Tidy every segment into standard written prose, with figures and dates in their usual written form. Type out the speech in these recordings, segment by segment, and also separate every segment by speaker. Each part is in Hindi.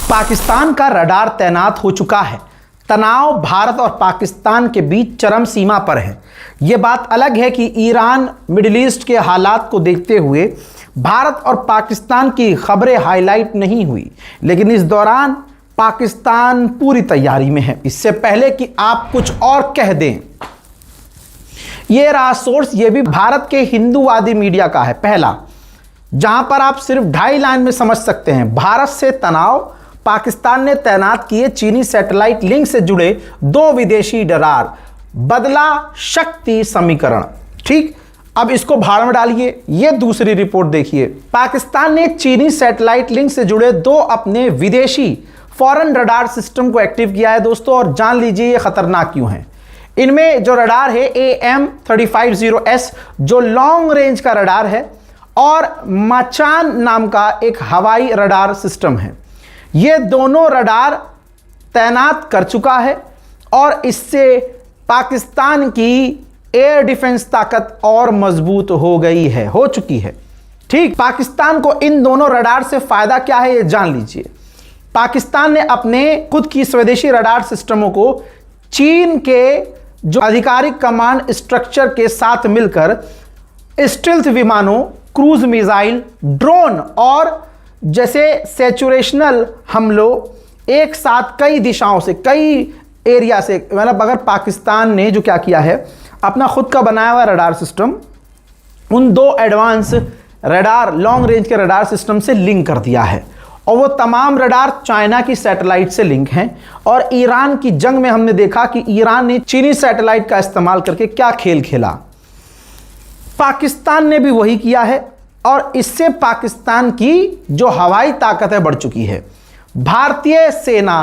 Speaker 1: पाकिस्तान का रडार तैनात हो चुका है। तनाव भारत और पाकिस्तान के बीच चरम सीमा पर है। यह बात अलग है कि ईरान मिडिल ईस्ट के हालात को देखते हुए भारत और पाकिस्तान की खबरें हाईलाइट नहीं हुई, लेकिन इस दौरान पाकिस्तान पूरी तैयारी में है। इससे पहले कि आप कुछ और कह दें, यह रहा सोर्स, यह भी भारत के हिंदूवादी मीडिया का है। पहला, जहां पर आप सिर्फ 2.5 लाइन में समझ सकते हैं, भारत से तनाव, पाकिस्तान ने तैनात किए चीनी सैटेलाइट लिंक से जुड़े 2 विदेशी रडार, बदला शक्ति समीकरण। ठीक, अब इसको भाड़ में डालिए। यह दूसरी रिपोर्ट देखिए। पाकिस्तान ने चीनी सैटेलाइट लिंक से जुड़े 2 अपने विदेशी फॉरेन रडार सिस्टम को एक्टिव किया है दोस्तों, और जान लीजिए ये खतरनाक क्यों है। इनमें जो रडार है AM350S जो लॉन्ग रेंज का रडार है, और मचान नाम का एक हवाई रडार सिस्टम है। ये दोनों रडार तैनात कर चुका है और इससे पाकिस्तान की एयर डिफेंस ताकत और मजबूत हो चुकी है। ठीक, पाकिस्तान को इन दोनों रडार से फायदा क्या है ये जान लीजिए। पाकिस्तान ने अपने खुद की स्वदेशी रडार सिस्टमों को चीन के जो आधिकारिक कमांड स्ट्रक्चर के साथ मिलकर स्टील्थ विमानों, क्रूज मिसाइल, ड्रोन और जैसे सैचुरेशनल हमलों एक साथ कई दिशाओं से, कई एरिया से, मतलब अगर पाकिस्तान ने जो क्या किया है, अपना खुद का बनाया हुआ रडार सिस्टम उन 2 एडवांस रडार लॉन्ग रेंज के रडार सिस्टम से लिंक कर दिया है, और वो तमाम रडार चाइना की सैटेलाइट से लिंक हैं। और ईरान की जंग में हमने देखा कि ईरान ने चीनी सैटेलाइट का इस्तेमाल करके क्या खेल खेला, पाकिस्तान ने भी वही किया है, और इससे पाकिस्तान की जो हवाई ताकत है बढ़ चुकी है। भारतीय सेना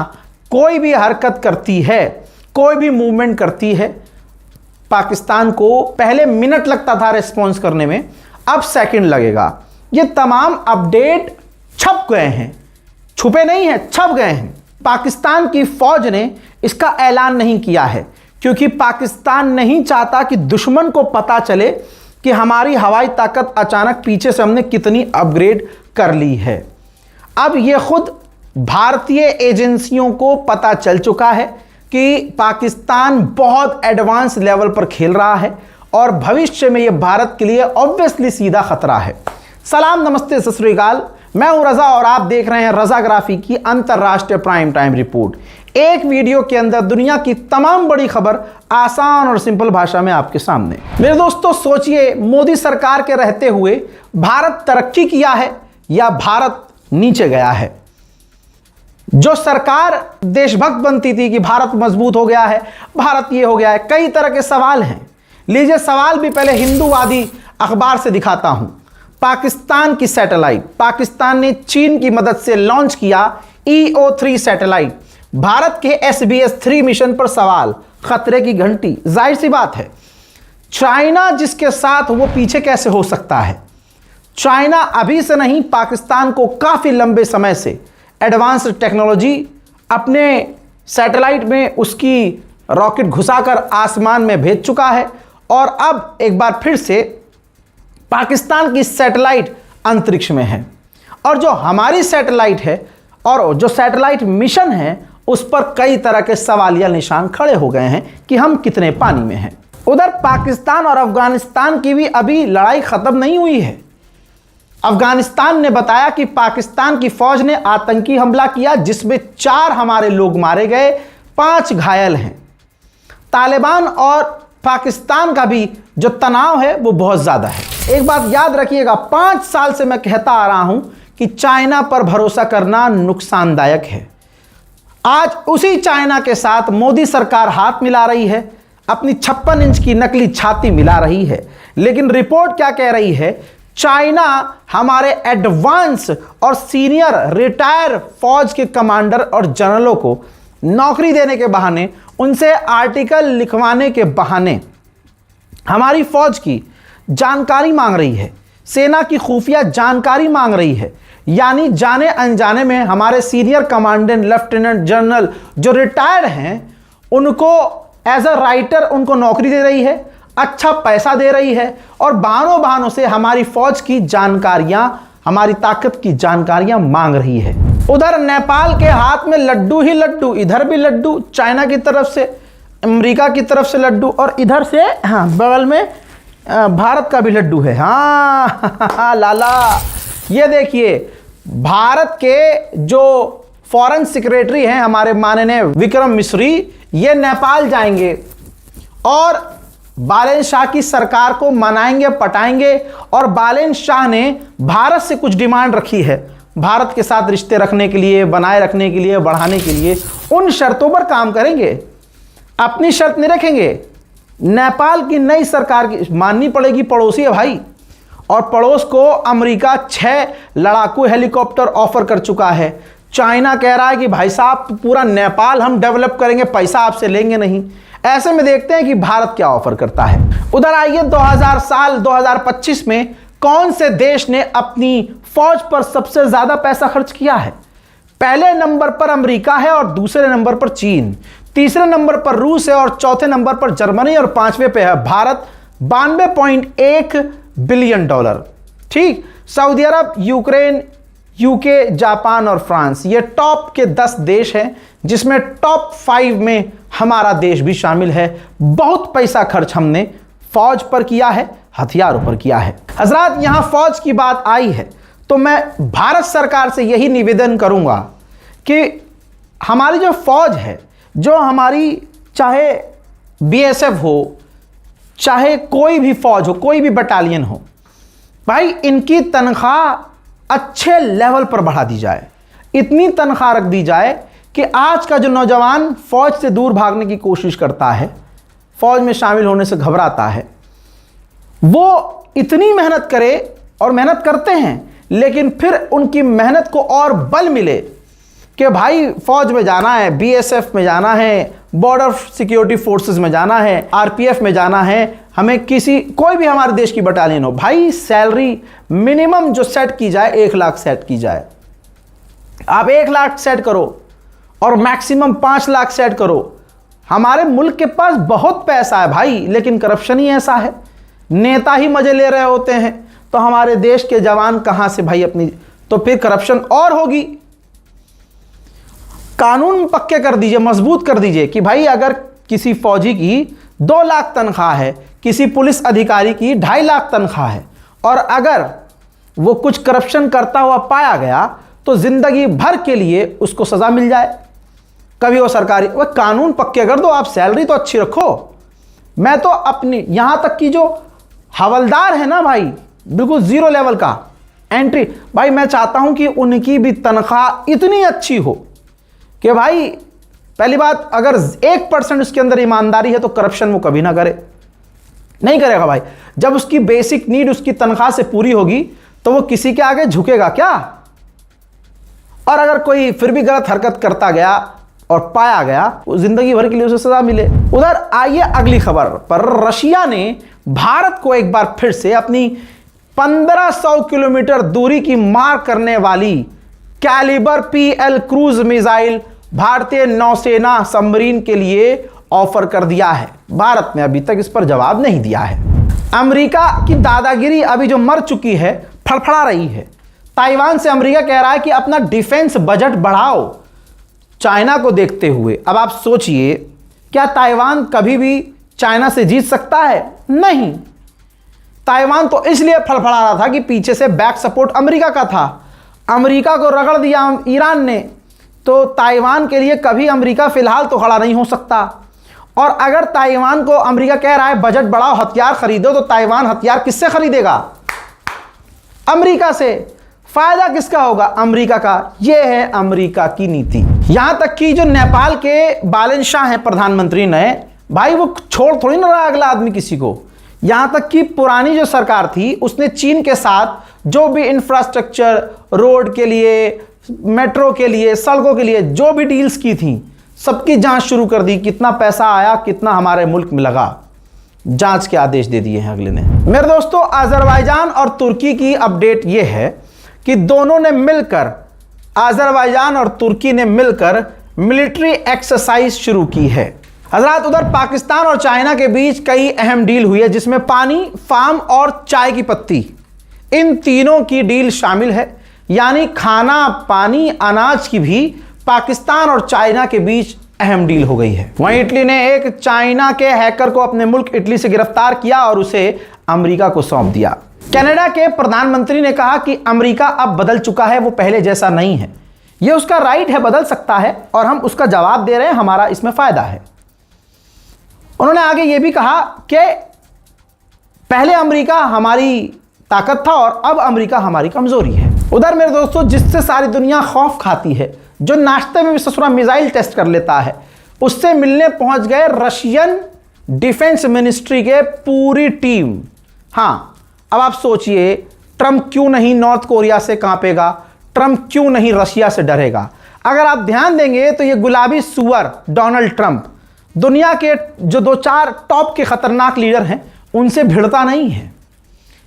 Speaker 1: कोई भी हरकत करती है, कोई भी मूवमेंट करती है, पाकिस्तान को पहले मिनट लगता था रिस्पॉन्स करने में, अब सेकंड लगेगा। ये तमाम अपडेट छप गए हैं, छुपे नहीं हैं, छप गए हैं। पाकिस्तान की फौज ने इसका ऐलान नहीं किया है क्योंकि पाकिस्तान नहीं चाहता कि दुश्मन को पता चले कि हमारी हवाई ताकत अचानक पीछे से हमने कितनी अपग्रेड कर ली है। अब यह खुद भारतीय एजेंसियों को पता चल चुका है कि पाकिस्तान बहुत एडवांस लेवल पर खेल रहा है और भविष्य में यह भारत के लिए ऑब्वियसली सीधा खतरा है। सलाम, नमस्ते, सत श्री अकाल। मैं हूं रजा और आप देख रहे हैं रजाग्राफी की अंतरराष्ट्रीय प्राइम टाइम रिपोर्ट। एक वीडियो के अंदर दुनिया की तमाम बड़ी खबर आसान और सिंपल भाषा में आपके सामने। मेरे दोस्तों, सोचिए, मोदी सरकार के रहते हुए भारत तरक्की किया है या भारत नीचे गया है? जो सरकार देशभक्त बनती थी कि भारत मजबूत हो गया है, भारत ये हो गया है, कई तरह के सवाल हैं। लीजिए, सवाल भी पहले हिंदूवादी अखबार से दिखाता हूं। पाकिस्तान की सैटेलाइट, पाकिस्तान ने चीन की मदद से लॉन्च किया EO3 सैटेलाइट। भारत के SBS-3 मिशन पर सवाल, खतरे की घंटी। जाहिर सी बात है, चाइना जिसके साथ, वो पीछे कैसे हो सकता है? चाइना अभी से नहीं, पाकिस्तान को काफी लंबे समय से एडवांस टेक्नोलॉजी अपने सैटेलाइट में उसकी रॉकेट घुसाकर आसमान में भेज चुका है, और अब एक बार फिर से पाकिस्तान की सैटेलाइट अंतरिक्ष में है। और जो हमारी सैटेलाइट है और जो सैटेलाइट मिशन है, उस पर कई तरह के सवालिया निशान खड़े हो गए हैं कि हम कितने पानी में हैं। उधर पाकिस्तान और अफगानिस्तान की भी अभी लड़ाई खत्म नहीं हुई है। अफगानिस्तान ने बताया कि पाकिस्तान की फौज ने आतंकी हमला किया जिसमें 4 हमारे लोग मारे गए, 5 घायल हैं। तालिबान और पाकिस्तान का भी जो तनाव है वो बहुत ज्यादा है। एक बात याद रखिएगा, 5 साल से मैं कहता आ रहा हूं कि चाइना पर भरोसा करना नुकसानदायक है। आज उसी चाइना के साथ मोदी सरकार हाथ मिला रही है, अपनी 56 इंच की नकली छाती मिला रही है। लेकिन रिपोर्ट क्या कह रही है? चाइना हमारे एडवांस और सीनियर रिटायर फौज के कमांडर और जनरलों को नौकरी देने के बहाने, उनसे आर्टिकल लिखवाने के बहाने हमारी फौज की जानकारी मांग रही है, सेना की खुफिया जानकारी मांग रही है। यानी जाने अनजाने में हमारे सीनियर कमांडेंट, लेफ्टिनेंट जनरल जो रिटायर्ड हैं, उनको एज अ राइटर उनको नौकरी दे रही है, अच्छा पैसा दे रही है, और बहानों से हमारी फौज की जानकारियां, हमारी ताकत की जानकारियां मांग रही है। उधर नेपाल के हाथ में लड्डू ही लड्डू, इधर भी लड्डू चाइना की तरफ से, अमेरिका की तरफ से लड्डू, और इधर से हाँ बगल में भारत का भी लड्डू है। हाँ लाला, ये देखिए भारत के जो फॉरेन सेक्रेटरी हैं हमारे माननीय विक्रम मिश्री, ये नेपाल जाएंगे और बालेन शाह की सरकार को मनाएंगे पटाएंगे। और बालेन शाह ने भारत से कुछ डिमांड रखी है, भारत के साथ रिश्ते रखने के लिए, बनाए रखने के लिए, बढ़ाने के लिए, उन शर्तों पर काम करेंगे, अपनी शर्त नहीं रखेंगे। नेपाल की नई सरकार की माननी पड़ेगी, पड़ोसी है भाई, और पड़ोस को अमेरिका 6 लड़ाकू हेलीकॉप्टर ऑफर कर चुका है। चाइना कह रहा है कि भाई साहब पूरा नेपाल हम डेवलप करेंगे, पैसा आपसे लेंगे नहीं। ऐसे में देखते हैं कि भारत क्या ऑफर करता है। उधर आइए 2025 में कौन से देश ने अपनी फौज पर सबसे ज्यादा पैसा खर्च किया है। पहले नंबर पर अमेरिका है और दूसरे नंबर पर चीन, तीसरे नंबर पर रूस है और चौथे नंबर पर जर्मनी और पांचवें पे है भारत 92.1 बिलियन डॉलर। ठीक, सऊदी अरब, यूक्रेन, यूके, जापान और फ्रांस, ये टॉप के 10 देश हैं, जिसमें टॉप 5 में हमारा देश भी शामिल है। बहुत पैसा खर्च हमने फौज पर किया है, हथियारों पर किया है। हजरात, यहां फौज की बात आई है तो मैं भारत सरकार से यही निवेदन करूंगा कि हमारी जो फौज है, जो हमारी चाहे बीएसएफ हो, चाहे कोई भी फौज हो, कोई भी बटालियन हो, भाई इनकी तनख्वाह अच्छे लेवल पर बढ़ा दी जाए। इतनी तनख्वाह रख दी जाए कि आज का जो नौजवान फौज से दूर भागने की कोशिश करता है, फौज में शामिल होने से घबराता है, वो इतनी मेहनत करे, और मेहनत करते हैं, लेकिन फिर उनकी मेहनत को और बल मिले कि भाई फौज में जाना है, बीएसएफ में जाना है, बॉर्डर सिक्योरिटी फोर्सेस में जाना है, आरपीएफ में जाना है, हमें कोई भी हमारे देश की बटालियन हो, भाई सैलरी मिनिमम जो सेट की जाए 1 लाख सेट की जाए। आप 1 लाख सेट करो और मैक्सिमम 5 लाख सेट करो। हमारे मुल्क के पास बहुत पैसा है भाई, लेकिन करप्शन ही ऐसा है, नेता ही मजे ले रहे होते हैं, तो हमारे देश के जवान कहां से भाई अपनी, तो फिर करप्शन और होगी। कानून पक्के कर दीजिए, मजबूत कर दीजिए कि भाई अगर किसी फौजी की 2 लाख तनख्वाह है, किसी पुलिस अधिकारी की 2.5 लाख तनख्वाह है, और अगर वो कुछ करप्शन करता हुआ पाया गया तो जिंदगी भर के लिए उसको सजा मिल जाए। कभी वो सरकारी, वह कानून पक्के कर दो, आप सैलरी तो अच्छी रखो। मैं तो अपनी यहां तक कि जो हवलदार है ना भाई, बिल्कुल 0 लेवल का एंट्री, भाई मैं चाहता हूं कि उनकी भी तनख्वाह इतनी अच्छी हो कि भाई पहली बात, अगर 1% उसके अंदर ईमानदारी है तो करप्शन वो कभी ना करे, नहीं करेगा भाई। जब उसकी बेसिक नीड उसकी तनख्वाह से पूरी होगी तो वो किसी के आगे झुकेगा क्या। और अगर कोई फिर भी गलत हरकत करता गया और पाया गया, वो जिंदगी भर के लिए उसे सजा मिले। उधर आइए अगली खबर पर, रशिया ने भारत को एक बार फिर से अपनी 1500 किलोमीटर दूरी की मार करने वाली कैलिबर PL क्रूज मिसाइल भारतीय नौसेना सबमरीन के लिए ऑफर कर दिया है। भारत ने अभी तक इस पर जवाब नहीं दिया है। अमेरिका की दादागिरी अभी जो मर चुकी है, फड़फड़ा रही है। ताइवान से अमेरिका कह रहा है कि अपना डिफेंस बजट बढ़ाओ चाइना को देखते हुए। अब आप सोचिए, क्या ताइवान कभी भी चाइना से जीत सकता है? नहीं। ताइवान तो इसलिए फड़फड़ा रहा था कि पीछे से बैक सपोर्ट अमेरिका का था। अमेरिका को रगड़ दिया ईरान ने, तो ताइवान के लिए कभी अमेरिका फिलहाल तो खड़ा नहीं हो सकता। और अगर ताइवान को अमेरिका कह रहा है बजट बढ़ाओ, हथियार खरीदो, तो ताइवान हथियार किससे खरीदेगा? अमेरिका से। फायदा किसका होगा? अमेरिका का। यह है अमेरिका की नीति। यहां तक कि जो नेपाल के बालेन शाह हैं प्रधानमंत्री नए, भाई वो छोड़ थोड़ी ना रहा अगला आदमी किसी को। यहां तक कि पुरानी जो सरकार थी उसने चीन के साथ जो भी इंफ्रास्ट्रक्चर, रोड के लिए, मेट्रो के लिए, सड़कों के लिए जो भी डील्स की थी, सबकी जांच शुरू कर दी। कितना पैसा आया, कितना हमारे मुल्क में लगा, जांच के आदेश दे दिए हैं अगले ने। मेरे दोस्तों, अजरबैजान और तुर्की की अपडेट यह है कि दोनों ने मिलकर, अजरबैजान और तुर्की ने मिलकर मिलिट्री एक्सरसाइज शुरू की है। हजरात, उधर पाकिस्तान और चाइना के बीच कई अहम डील हुई है, जिसमें पानी, फार्म और चाय की पत्ती, इन तीनों की डील शामिल है। यानी खाना, पानी, अनाज की भी पाकिस्तान और चाइना के बीच अहम डील हो गई है। वहीं इटली ने एक चाइना के हैकर को अपने मुल्क इटली से गिरफ्तार किया और उसे अमेरिका को सौंप दिया। कनाडा के प्रधानमंत्री ने कहा कि अमेरिका अब बदल चुका है, वो पहले जैसा नहीं है। यह उसका राइट है, बदल सकता है और हम उसका जवाब दे रहे हैं, हमारा इसमें फायदा है। उन्होंने आगे यह भी कहा कि पहले अमेरिका हमारी ताकत था और अब अमेरिका हमारी कमजोरी है। उधर मेरे दोस्तों, जिससे सारी दुनिया खौफ खाती है, जो नाश्ते में भी ससुरा मिसाइल टेस्ट कर लेता है, उससे मिलने पहुंच गए रशियन डिफेंस मिनिस्ट्री के पूरी टीम। हां, अब आप सोचिए, ट्रंप क्यों नहीं नॉर्थ कोरिया से कांपेगा, ट्रंप क्यों नहीं रशिया से डरेगा। अगर आप ध्यान देंगे तो ये गुलाबी सुअर डोनाल्ड ट्रंप दुनिया के जो 2-4 टॉप के खतरनाक लीडर हैं उनसे भिड़ता नहीं है,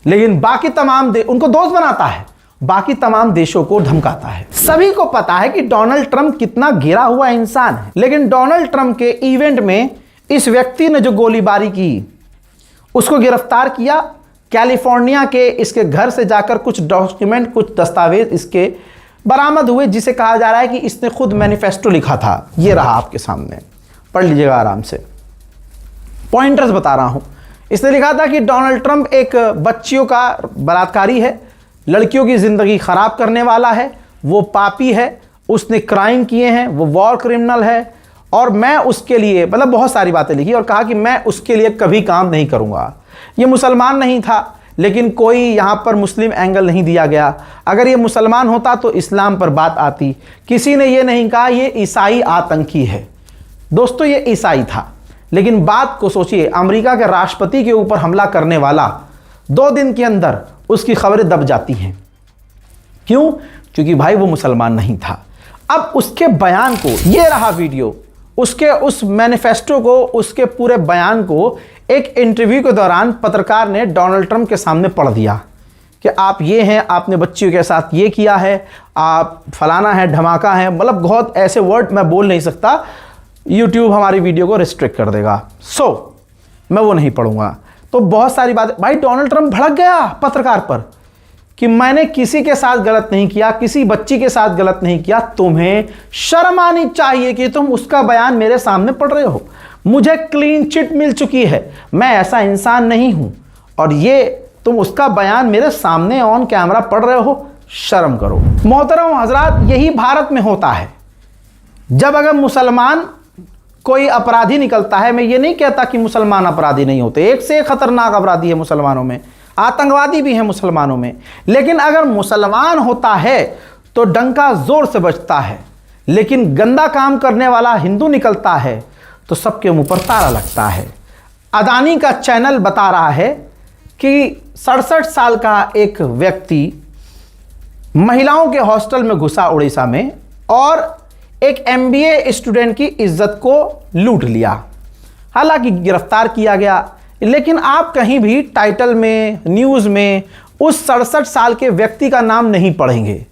Speaker 1: लेकिन बाकी तमाम उनको दोस्त बनाता है, बाकी तमाम देशों को धमकाता है। सभी को पता है कि डोनाल्ड ट्रंप कितना गिरा हुआ इंसान है, लेकिन डोनाल्ड ट्रंप के इवेंट में इस व्यक्ति ने जो गोलीबारी की, उसको गिरफ्तार किया। कैलिफोर्निया के इसके घर से जाकर कुछ डॉक्यूमेंट, कुछ दस्तावेज इसके बरामद हुए, जिसे कहा जा रहा है कि इसने खुद मैनिफेस्टो लिखा था। ये रहा आपके सामने, पढ़ लीजिएगा आराम से, पॉइंटर्स बता रहा हूं। इसने लिखा था कि डोनाल्ड ट्रंप एक बच्चियों का बलात्कारी है, लड़कियों की जिंदगी खराब करने वाला है, वो पापी है, उसने क्राइम किए हैं, वो वॉर क्रिमिनल है और मैं उसके लिए, मतलब बहुत सारी बातें लिखी और कहा कि मैं उसके लिए कभी काम नहीं करूंगा। ये मुसलमान नहीं था, लेकिन कोई यहां पर मुस्लिम एंगल नहीं दिया गया। अगर ये मुसलमान होता तो इस्लाम पर बात आती। किसी ने ये नहीं कहा ये ईसाई आतंकी है। दोस्तों, ये ईसाई था, लेकिन बात को सोचिए, अमेरिका के राष्ट्रपति के ऊपर हमला करने वाला 2 दिन के अंदर उसकी खबरें दब जाती हैं। क्यों? क्योंकि भाई वो मुसलमान नहीं था। अब उसके बयान को, ये रहा वीडियो, उसके उस मैनिफेस्टो को, उसके पूरे बयान को एक इंटरव्यू के दौरान पत्रकार ने डोनाल्ड ट्रंप के सामने पढ़ दिया कि आप ये हैं, आपने बच्चियों के साथ ये किया है, आप फलाना है, धमाका है, मतलब बहुत ऐसे वर्ड मैं बोल नहीं सकता, यूट्यूब हमारी वीडियो को रिस्ट्रिक्ट कर देगा। मैं वो नहीं पढ़ूंगा। तो बहुत सारी बातें, भाई डोनाल्ड ट्रंप भड़क गया पत्रकार पर कि मैंने किसी के साथ गलत नहीं किया, किसी बच्ची के साथ गलत नहीं किया, तुम्हें शर्म आनी चाहिए कि तुम उसका बयान मेरे सामने पढ़ रहे हो। मुझे क्लीन चिट मिल चुकी है, मैं ऐसा इंसान नहीं हूं, और ये तुम उसका बयान मेरे सामने ऑन कैमरा पढ़ रहे हो, शर्म करो। मोहतरम हजरात, यही भारत में होता है। जब अगर मुसलमान कोई अपराधी निकलता है, मैं ये नहीं कहता कि मुसलमान अपराधी नहीं होते, एक से एक खतरनाक अपराधी है मुसलमानों में, आतंकवादी भी हैं मुसलमानों में, लेकिन अगर मुसलमान होता है तो डंका जोर से बजता है। लेकिन गंदा काम करने वाला हिंदू निकलता है तो सबके मुंह पर ताला लगता है। अदानी का चैनल बता रहा है कि 67 साल का एक व्यक्ति महिलाओं के हॉस्टल में घुसा उड़ीसा में और एक MBA स्टूडेंट की इज्जत को लूट लिया। हालांकि गिरफ्तार किया गया, लेकिन आप कहीं भी टाइटल में, न्यूज़ में उस 67 साल के व्यक्ति का नाम नहीं पढ़ेंगे।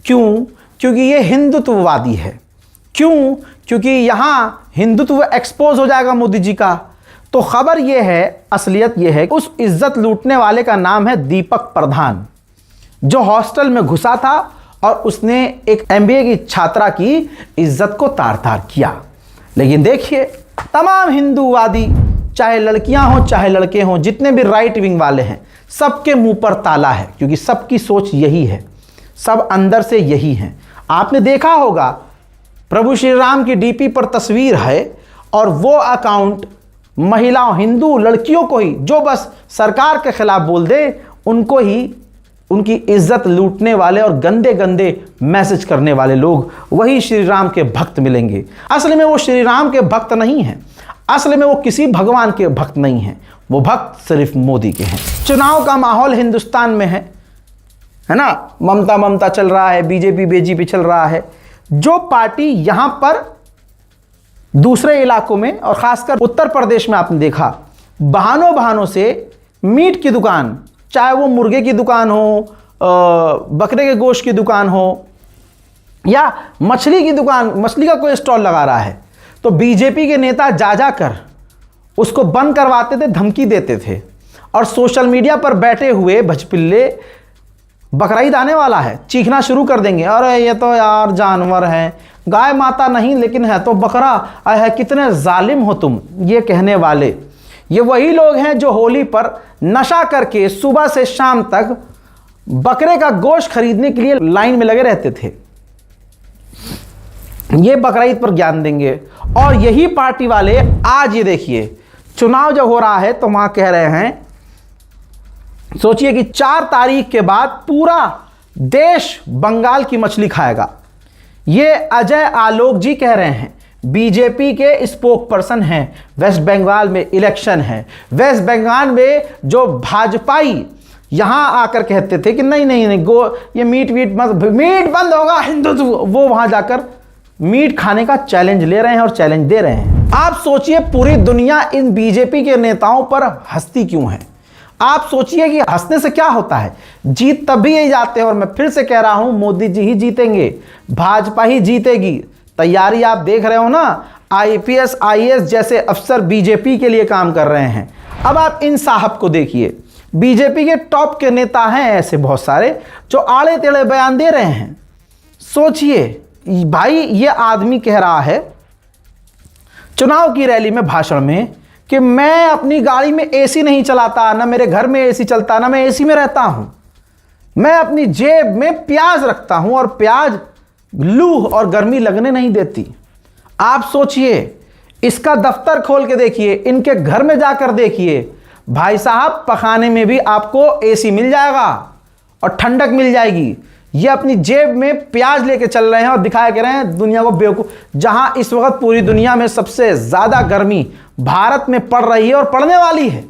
Speaker 1: क्यों? क्योंकि ये हिंदुत्ववादी है। क्यों? क्योंकि यहाँ हिंदुत्व एक्सपोज हो जाएगा मोदी जी का। तो खबर ये है, असलियत ये है, उस इज्जत लूटने वाले का नाम है दीपक प्रधान, जो हॉस्टल में घुसा था और उसने एक MBA की छात्रा की इज्जत को तार तार किया। लेकिन देखिए, तमाम हिंदूवादी, चाहे लड़कियां हों चाहे लड़के हों, जितने भी राइट विंग वाले हैं, सबके मुंह पर ताला है, क्योंकि सबकी सोच यही है, सब अंदर से यही हैं। आपने देखा होगा, प्रभु श्री राम की DP पर तस्वीर है और वो अकाउंट महिलाओं, हिंदू लड़कियों को ही, जो बस सरकार के खिलाफ बोल दे, उनको ही उनकी इज्जत लूटने वाले और गंदे गंदे मैसेज करने वाले लोग, वही श्री राम के भक्त मिलेंगे। असल में वो श्री राम के भक्त नहीं हैं, असल में वो किसी भगवान के भक्त नहीं हैं, वो भक्त सिर्फ मोदी के हैं। चुनाव का माहौल हिंदुस्तान में है ना, ममता चल रहा है, बीजेपी चल रहा है। जो पार्टी यहां पर दूसरे इलाकों में और खासकर उत्तर प्रदेश में आपने देखा, बहानों से मीट की दुकान, चाहे वो मुर्गे की दुकान हो, बकरे के गोश्त की दुकान हो या मछली की दुकान, मछली का कोई स्टॉल लगा रहा है, तो बीजेपी के नेता जा कर उसको बंद करवाते थे, धमकी देते थे। और सोशल मीडिया पर बैठे हुए भजपिल्ले बकरीद आने वाला है, चीखना शुरू कर देंगे, अरे ये तो यार जानवर है, गाय माता नहीं लेकिन है तो बकरा, है कितने जालिम हो तुम। ये कहने वाले ये वही लोग हैं जो होली पर नशा करके सुबह से शाम तक बकरे का गोश्त खरीदने के लिए लाइन में लगे रहते थे। ये बकरीद पर ज्ञान देंगे। और यही पार्टी वाले आज ये देखिए चुनाव जब हो रहा है तो वहां कह रहे हैं, सोचिए कि 4 तारीख के बाद पूरा देश बंगाल की मछली खाएगा। ये अजय आलोक जी कह रहे हैं, बीजेपी के स्पोक पर्सन हैं। वेस्ट बंगाल में इलेक्शन है, वेस्ट बंगाल में जो भाजपाई यहां आकर कहते थे कि नहीं नहीं नहीं गो ये मीट मीट बंद होगा हिंदुत्व, वो वहां जाकर मीट खाने का चैलेंज ले रहे हैं और चैलेंज दे रहे हैं। आप सोचिए पूरी दुनिया इन बीजेपी के नेताओं पर हंसती क्यों है। आप सोचिए कि हंसने से क्या होता है, जीत तभी ही जाते हैं। और मैं फिर से कह रहा हूं मोदी जी ही जीतेंगे, भाजपा ही जीतेगी। तैयारी आप देख रहे हो ना, आईपीएस आईएएस जैसे अफसर बीजेपी के लिए काम कर रहे हैं। अब आप इन साहब को देखिए, बीजेपी के टॉप के नेता हैं ऐसे बहुत सारे जो आड़े टेढ़े बयान दे रहे हैं। सोचिए भाई, ये आदमी कह रहा है चुनाव की रैली में भाषण में कि मैं अपनी गाड़ी में एसी नहीं चलाता, ना मेरे घर में एसी चलता, ना मैं एसी में रहता हूं, मैं अपनी जेब में प्याज रखता हूं और प्याज लू और गर्मी लगने नहीं देती। आप सोचिए, इसका दफ्तर खोल के देखिए, इनके घर में जाकर देखिए, भाई साहब पखाने में भी आपको एसी मिल जाएगा और ठंडक मिल जाएगी। ये अपनी जेब में प्याज लेके चल रहे हैं और दिखाया कर रहे हैं दुनिया को बेवकूफ। जहां इस वक्त पूरी दुनिया में सबसे ज्यादा गर्मी भारत में पड़ रही है और पड़ने वाली है,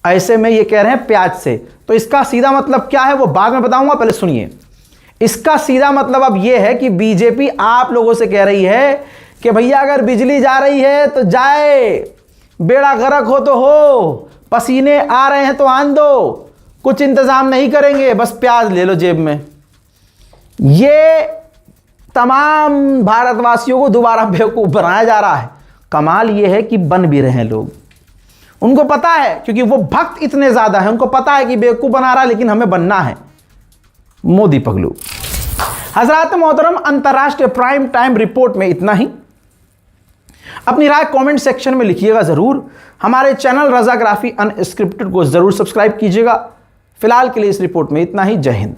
Speaker 1: ऐसे में ये कह रहे हैं प्याज से। तो इसका सीधा मतलब क्या है वो बाद में बताऊंगा, पहले सुनिए। इसका सीधा मतलब अब यह है कि बीजेपी आप लोगों से कह रही है कि भैया अगर बिजली जा रही है तो जाए, बेड़ा गर्क हो तो हो, पसीने आ रहे हैं तो आन दो, कुछ इंतजाम नहीं करेंगे, बस प्याज ले लो जेब में। ये तमाम भारतवासियों को दोबारा बेवकूफ बनाया जा रहा है। कमाल ये है कि बन भी रहे हैं लोग, उनको पता है, क्योंकि वो भक्त इतने ज्यादा है, उनको पता है कि बेवकूफ बना रहा है लेकिन हमें बनना है मोदी पगलू। हजरात मोहतरम, अंतरराष्ट्रीय प्राइम टाइम रिपोर्ट में इतना ही। अपनी राय कमेंट सेक्शन में लिखिएगा जरूर। हमारे चैनल रजाग्राफी अनस्क्रिप्टेड को जरूर सब्सक्राइब कीजिएगा। फिलहाल के लिए इस रिपोर्ट में इतना ही। जय हिंद।